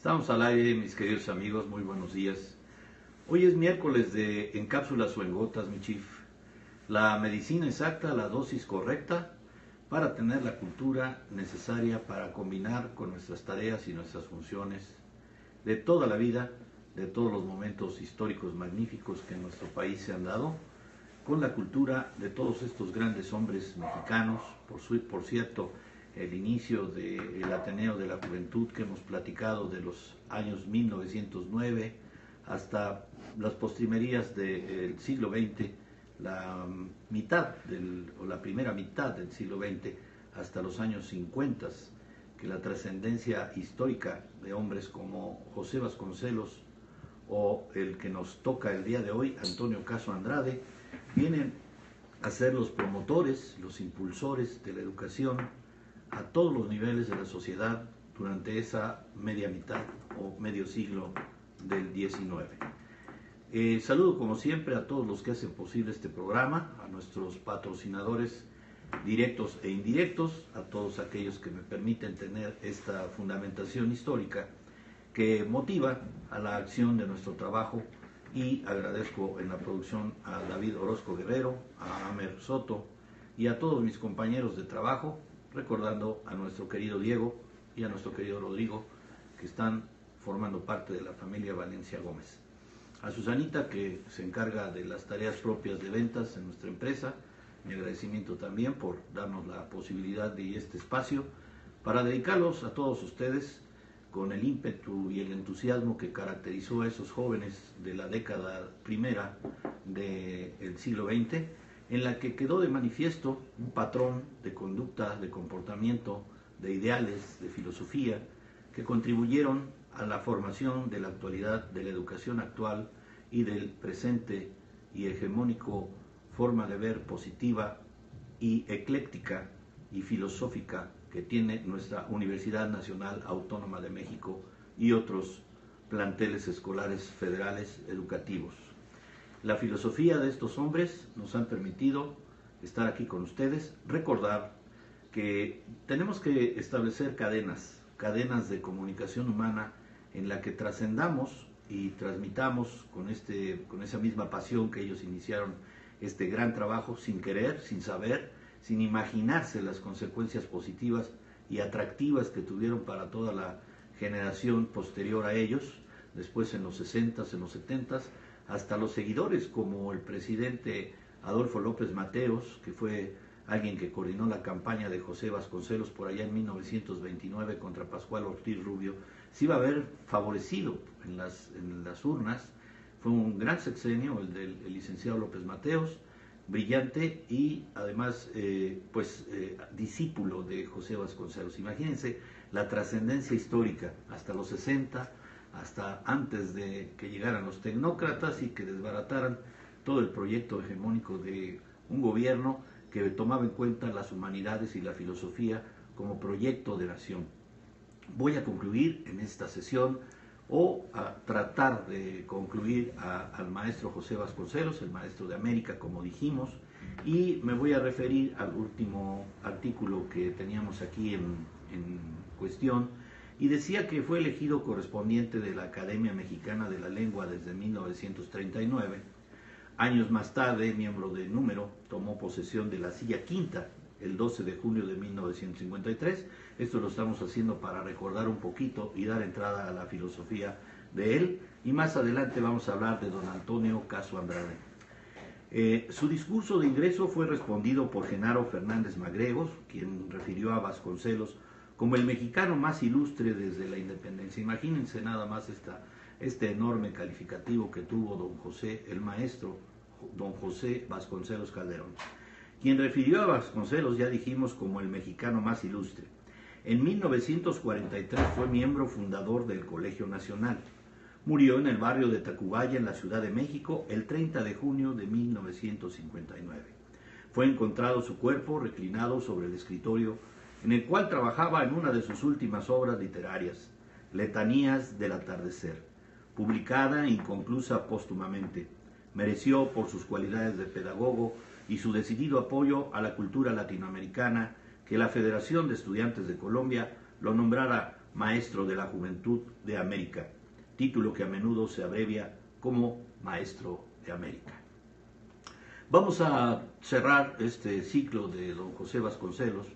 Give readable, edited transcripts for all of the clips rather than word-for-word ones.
Estamos al aire, mis queridos amigos, muy buenos días. Hoy es miércoles de En cápsulas o en gotas, mi chief. La medicina exacta, la dosis correcta para tener la cultura necesaria para combinar con nuestras tareas y nuestras funciones de toda la vida, de todos los momentos históricos magníficos que en nuestro país se han dado, con la cultura de todos estos grandes hombres mexicanos. Por cierto, el inicio del Ateneo de la Juventud que hemos platicado de los años 1909 hasta las postrimerías del siglo XX, la primera mitad del siglo XX hasta los años 50, que la trascendencia histórica de hombres como José Vasconcelos o el que nos toca el día de hoy, Antonio Caso Andrade, vienen a ser los promotores, los impulsores de la educación a todos los niveles de la sociedad durante esa media mitad o medio siglo del XIX. Saludo como siempre a todos los que hacen posible este programa, a nuestros patrocinadores directos e indirectos, a todos aquellos que me permiten tener esta fundamentación histórica que motiva a la acción de nuestro trabajo, y agradezco en la producción a David Orozco Guerrero, a Amer Soto y a todos mis compañeros de trabajo, recordando a nuestro querido Diego y a nuestro querido Rodrigo, que están formando parte de la familia Valencia Gómez. A Susanita, que se encarga de las tareas propias de ventas en nuestra empresa, mi agradecimiento también por darnos la posibilidad de este espacio para dedicarlos a todos ustedes con el ímpetu y el entusiasmo que caracterizó a esos jóvenes de la década primera del siglo XX, en la que quedó de manifiesto un patrón de conducta, de comportamiento, de ideales, de filosofía, que contribuyeron a la formación de la actualidad, de la educación actual y del presente y hegemónico forma de ver positiva y ecléctica y filosófica que tiene nuestra Universidad Nacional Autónoma de México y otros planteles escolares federales educativos. La filosofía de estos hombres nos han permitido estar aquí con ustedes, recordar que tenemos que establecer cadenas de comunicación humana en la que trascendamos y transmitamos con esa misma pasión que ellos iniciaron este gran trabajo sin querer, sin saber, sin imaginarse las consecuencias positivas y atractivas que tuvieron para toda la generación posterior a ellos, después en los 60s, en los 70s, hasta los seguidores como el presidente Adolfo López Mateos, que fue alguien que coordinó la campaña de José Vasconcelos por allá en 1929 contra Pascual Ortiz Rubio, se iba a ver favorecido en las urnas. Fue un gran sexenio el del licenciado López Mateos, brillante y además discípulo de José Vasconcelos. Imagínense la trascendencia histórica hasta los 60, hasta antes de que llegaran los tecnócratas y que desbarataran todo el proyecto hegemónico de un gobierno que tomaba en cuenta las humanidades y la filosofía como proyecto de nación. Voy a concluir en esta sesión o a tratar de concluir al maestro José Vasconcelos, el maestro de América, como dijimos, y me voy a referir al último artículo que teníamos aquí en cuestión, y decía que fue elegido correspondiente de la Academia Mexicana de la Lengua desde 1939. Años más tarde, miembro de número, tomó posesión de la silla quinta el 12 de junio de 1953. Esto lo estamos haciendo para recordar un poquito y dar entrada a la filosofía de él, y más adelante vamos a hablar de don Antonio Caso Andrade. Su discurso de ingreso fue respondido por Genaro Fernández Magregos, quien refirió a Vasconcelos como el mexicano más ilustre desde la independencia. Imagínense nada más este enorme calificativo que tuvo don José, el maestro, don José Vasconcelos Calderón, quien refirió a Vasconcelos, ya dijimos, como el mexicano más ilustre. En 1943 fue miembro fundador del Colegio Nacional. Murió en el barrio de Tacubaya, en la Ciudad de México, el 30 de junio de 1959. Fue encontrado su cuerpo reclinado sobre el escritorio en el cual trabajaba en una de sus últimas obras literarias, Letanías del Atardecer, publicada e inconclusa póstumamente. Mereció, por sus cualidades de pedagogo y su decidido apoyo a la cultura latinoamericana, que la Federación de Estudiantes de Colombia lo nombrara Maestro de la Juventud de América, título que a menudo se abrevia como Maestro de América. Vamos a cerrar este ciclo de don José Vasconcelos.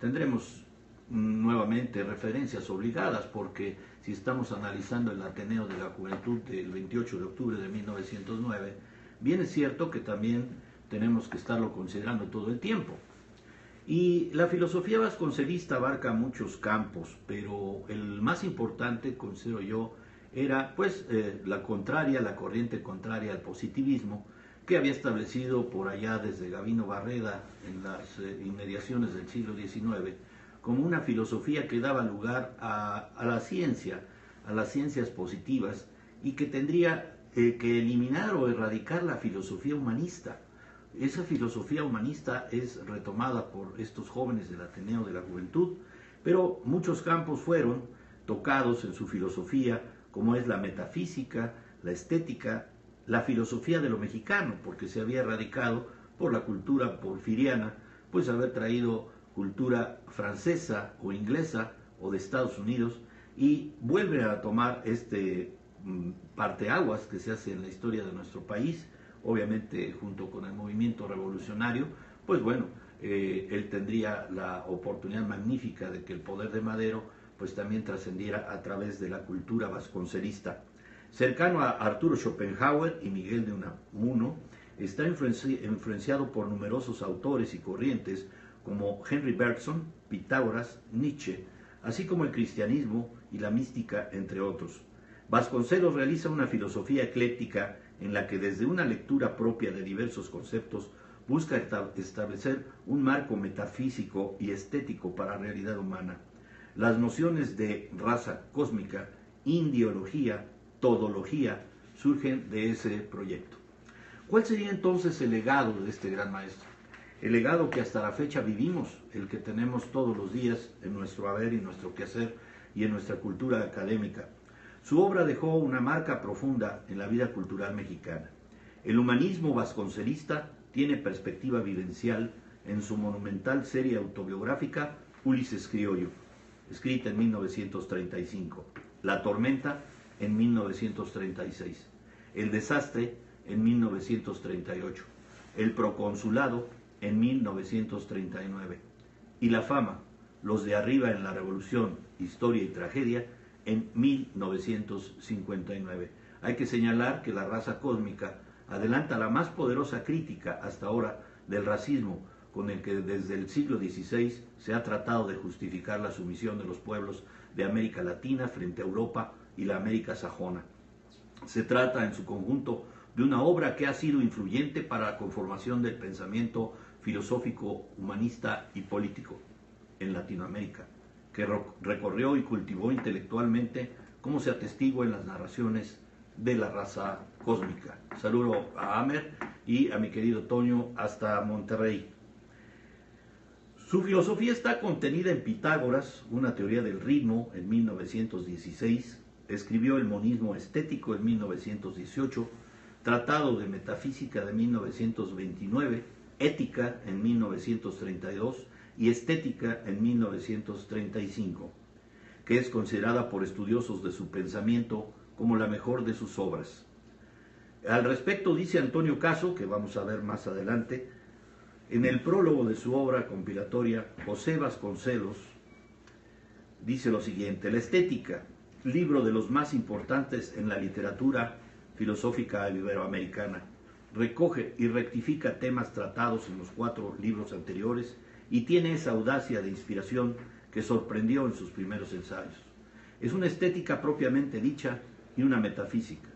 Tendremos nuevamente referencias obligadas, porque si estamos analizando el Ateneo de la Juventud del 28 de octubre de 1909, bien es cierto que también tenemos que estarlo considerando todo el tiempo. Y la filosofía vasconcelista abarca muchos campos, pero el más importante, considero yo, era pues la corriente contraria al positivismo, que había establecido por allá desde Gavino Barreda en las inmediaciones del siglo XIX, como una filosofía que daba lugar a la ciencia, a las ciencias positivas, y que tendría que eliminar o erradicar la filosofía humanista. Esa filosofía humanista es retomada por estos jóvenes del Ateneo de la Juventud, pero muchos campos fueron tocados en su filosofía, como es la metafísica, la estética, la filosofía de lo mexicano, porque se había erradicado por la cultura porfiriana, pues haber traído cultura francesa o inglesa o de Estados Unidos, y vuelve a tomar este parteaguas que se hace en la historia de nuestro país, obviamente junto con el movimiento revolucionario. Pues bueno, él tendría la oportunidad magnífica de que el poder de Madero pues también trascendiera a través de la cultura vasconcelista. Cercano a Arturo Schopenhauer y Miguel de Unamuno, está influenciado por numerosos autores y corrientes como Henry Bergson, Pitágoras, Nietzsche, así como el cristianismo y la mística, entre otros. Vasconcelos realiza una filosofía ecléctica en la que desde una lectura propia de diversos conceptos busca establecer un marco metafísico y estético para la realidad humana. Las nociones de raza cósmica, indiología, todología surgen de ese proyecto. ¿Cuál sería entonces el legado de este gran maestro? El legado que hasta la fecha vivimos, el que tenemos todos los días en nuestro haber y nuestro quehacer y en nuestra cultura académica. Su obra dejó una marca profunda en la vida cultural mexicana. El humanismo vasconcelista tiene perspectiva vivencial en su monumental serie autobiográfica Ulises Criollo, escrita en 1935, La Tormenta en 1936, El Desastre en 1938, El Proconsulado en 1939 y La Fama, Los de Arriba en la Revolución, Historia y Tragedia en 1959. Hay que señalar que La Raza Cósmica adelanta la más poderosa crítica hasta ahora del racismo, con el que desde el siglo XVI se ha tratado de justificar la sumisión de los pueblos de América Latina frente a Europa y la América sajona. Se trata en su conjunto de una obra que ha sido influyente para la conformación del pensamiento filosófico, humanista y político en Latinoamérica, que recorrió y cultivó intelectualmente, como se atestigua en las narraciones de La Raza Cósmica. Saludo a Amer y a mi querido Toño hasta Monterrey. Su filosofía está contenida en Pitágoras, una teoría del ritmo, en 1916, escribió El monismo estético en 1918, Tratado de Metafísica de 1929, Ética en 1932 y Estética en 1935, que es considerada por estudiosos de su pensamiento como la mejor de sus obras. Al respecto dice Antonio Caso, que vamos a ver más adelante, en el prólogo de su obra compilatoria, José Vasconcelos dice lo siguiente: la estética, libro de los más importantes en la literatura filosófica iberoamericana, recoge y rectifica temas tratados en los 4 libros anteriores y tiene esa audacia de inspiración que sorprendió en sus primeros ensayos. Es una estética propiamente dicha y una metafísica.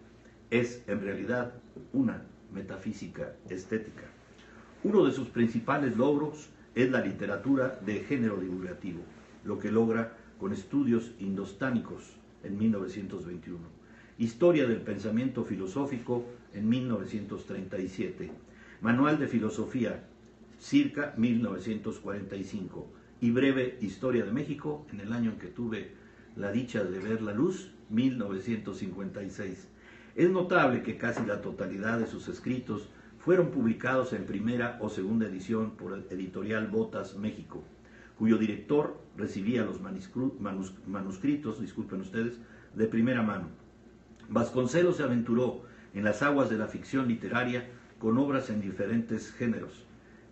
Es, en realidad, una metafísica estética. Uno de sus principales logros es la literatura de género divulgativo, lo que logra con Estudios indostánicos en 1921, Historia del pensamiento filosófico en 1937, Manual de filosofía, circa 1945, y Breve Historia de México, en el año en que tuve la dicha de ver la luz, 1956. Es notable que casi la totalidad de sus escritos fueron publicados en primera o segunda edición por el editorial Botas México, cuyo director recibía los manuscritos, disculpen ustedes, de primera mano. Vasconcelos se aventuró en las aguas de la ficción literaria con obras en diferentes géneros.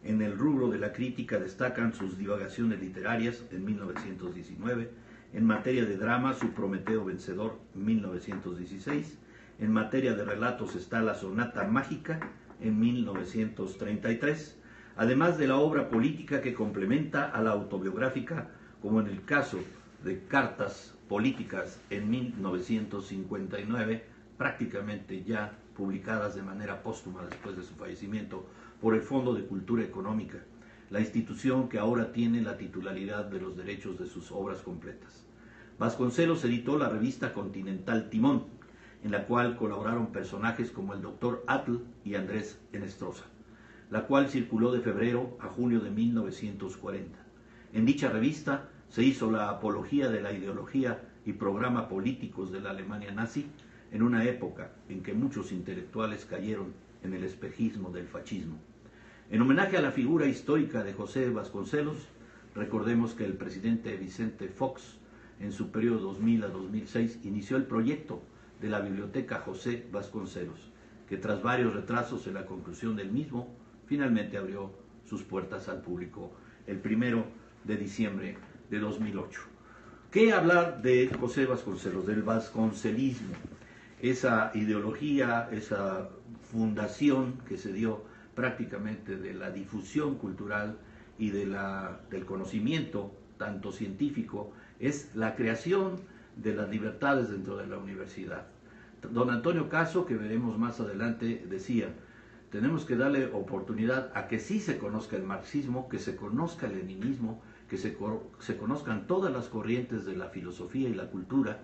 En el rubro de la crítica destacan sus divagaciones literarias en 1919, en materia de drama su Prometeo Vencedor 1916, en materia de relatos está la Sonata Mágica en 1933, además de la obra política que complementa a la autobiográfica, como en el caso de Cartas Políticas en 1959, prácticamente ya publicadas de manera póstuma después de su fallecimiento por el Fondo de Cultura Económica, la institución que ahora tiene la titularidad de los derechos de sus obras completas. Vasconcelos editó la revista Continental Timón, en la cual colaboraron personajes como el Dr. Atl y Andrés Enestrosa, la cual circuló de febrero a junio de 1940. En dicha revista se hizo la apología de la ideología y programa políticos de la Alemania nazi en una época en que muchos intelectuales cayeron en el espejismo del fascismo. En homenaje a la figura histórica de José Vasconcelos, recordemos que el presidente Vicente Fox, en su periodo 2000 a 2006, inició el proyecto de la Biblioteca José Vasconcelos, que tras varios retrasos en la conclusión del mismo, finalmente abrió sus puertas al público el 1 de diciembre de 2008. ¿Qué hablar de José Vasconcelos, del vasconcelismo? Esa ideología, esa fundación que se dio prácticamente de la difusión cultural y del conocimiento, tanto científico, es la creación de las libertades dentro de la universidad. Don Antonio Caso, que veremos más adelante, decía: tenemos que darle oportunidad a que sí se conozca el marxismo, que se conozca el leninismo, que se conozcan todas las corrientes de la filosofía y la cultura,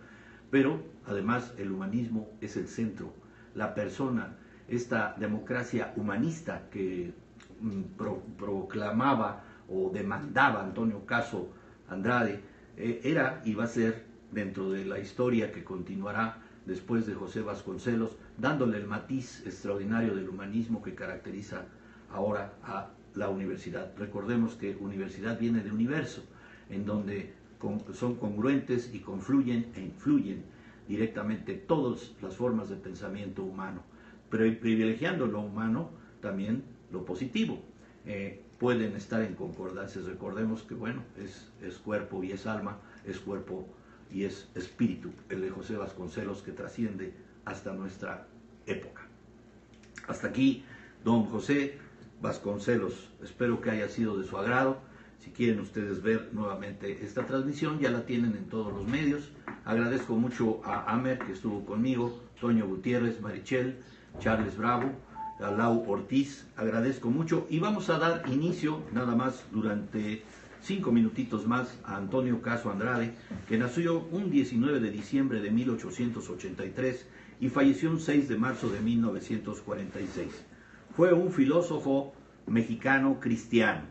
pero además el humanismo es el centro, la persona, esta democracia humanista que proclamaba o demandaba Antonio Caso Andrade, era y va a ser, dentro de la historia que continuará después de José Vasconcelos, dándole el matiz extraordinario del humanismo que caracteriza ahora a la universidad. Recordemos que universidad viene de universo, en donde son congruentes y confluyen e influyen directamente todas las formas de pensamiento humano, pero privilegiando lo humano, también lo positivo. Pueden estar en concordancia. Recordemos que, bueno, es cuerpo y es alma, es cuerpo y es espíritu, el de José Vasconcelos, que trasciende hasta nuestra época. Hasta aquí, don José Vasconcelos. Espero que haya sido de su agrado. Si quieren ustedes ver nuevamente esta transmisión, ya la tienen en todos los medios. Agradezco mucho a Amer, que estuvo conmigo, Toño Gutiérrez, Marichel, Charles Bravo, a Lau Ortiz, agradezco mucho, y vamos a dar inicio nada más durante 5 minutitos más a Antonio Caso Andrade, que nació un 19 de diciembre de 1883 y falleció un 6 de marzo de 1946. Fue un filósofo mexicano cristiano.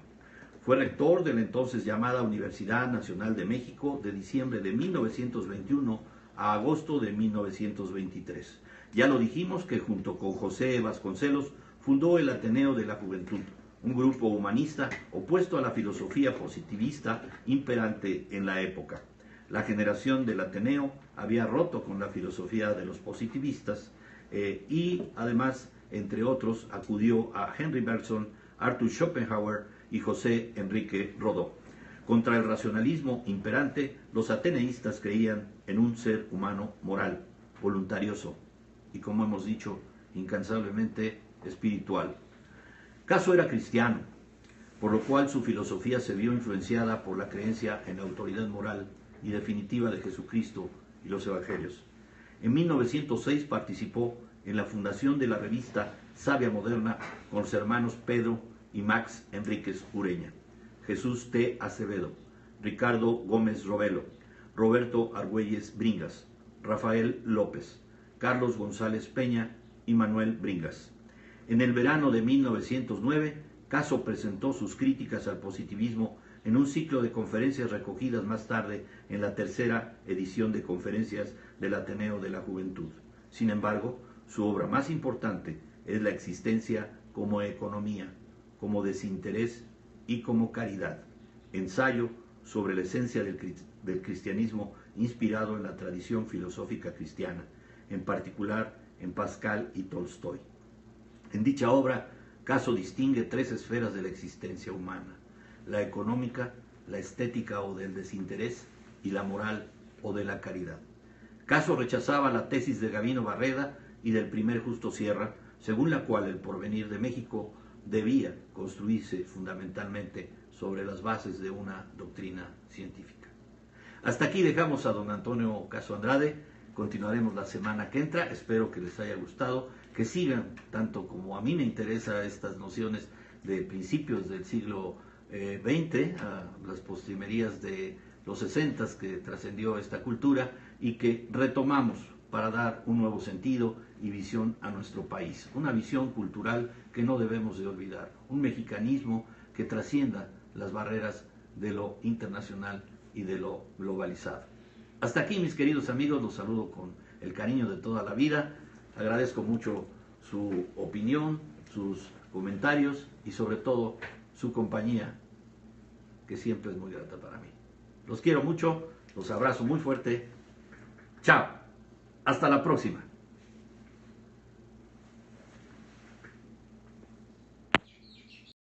Fue rector de la entonces llamada Universidad Nacional de México de diciembre de 1921 a agosto de 1923. Ya lo dijimos que junto con José Vasconcelos fundó el Ateneo de la Juventud, un grupo humanista opuesto a la filosofía positivista imperante en la época. La generación del Ateneo había roto con la filosofía de los positivistas y además, entre otros, acudió a Henry Bergson, Arthur Schopenhauer y José Enrique Rodó. Contra el racionalismo imperante, los ateneístas creían en un ser humano moral, voluntarioso y, como hemos dicho, incansablemente espiritual. Caso era cristiano, por lo cual su filosofía se vio influenciada por la creencia en la autoridad moral y definitiva de Jesucristo y los evangelios. En 1906 participó en la fundación de la revista Sabia Moderna con los hermanos Pedro y Max Enríquez Ureña, Jesús T. Acevedo, Ricardo Gómez Robelo, Roberto Argüelles Bringas, Rafael López, Carlos González Peña y Manuel Bringas. En el verano de 1909, Caso presentó sus críticas al positivismo en un ciclo de conferencias recogidas más tarde en la tercera edición de Conferencias del Ateneo de la Juventud. Sin embargo, su obra más importante es La existencia como economía, como desinterés y como caridad. ensayo sobre la esencia del cristianismo inspirado en la tradición filosófica cristiana, en particular en Pascal y Tolstoy. En dicha obra, Caso distingue tres esferas de la existencia humana: la económica, la estética o del desinterés, y la moral o de la caridad. Caso rechazaba la tesis de Gabino Barreda y del primer Justo Sierra, según la cual el porvenir de México debía construirse fundamentalmente sobre las bases de una doctrina científica. Hasta aquí dejamos a don Antonio Caso Andrade. Continuaremos la semana que entra. Espero que les haya gustado, que sigan, tanto como a mí me interesa, estas nociones de principios del siglo XX, a las postrimerías de los 60 que trascendió esta cultura, y que retomamos para dar un nuevo sentido y visión a nuestro país. Una visión cultural que no debemos de olvidar, un mexicanismo que trascienda las barreras de lo internacional y de lo globalizado. Hasta aquí, mis queridos amigos, los saludo con el cariño de toda la vida. Agradezco mucho su opinión, sus comentarios y sobre todo su compañía, que siempre es muy grata para mí. Los quiero mucho, los abrazo muy fuerte. Chao, hasta la próxima.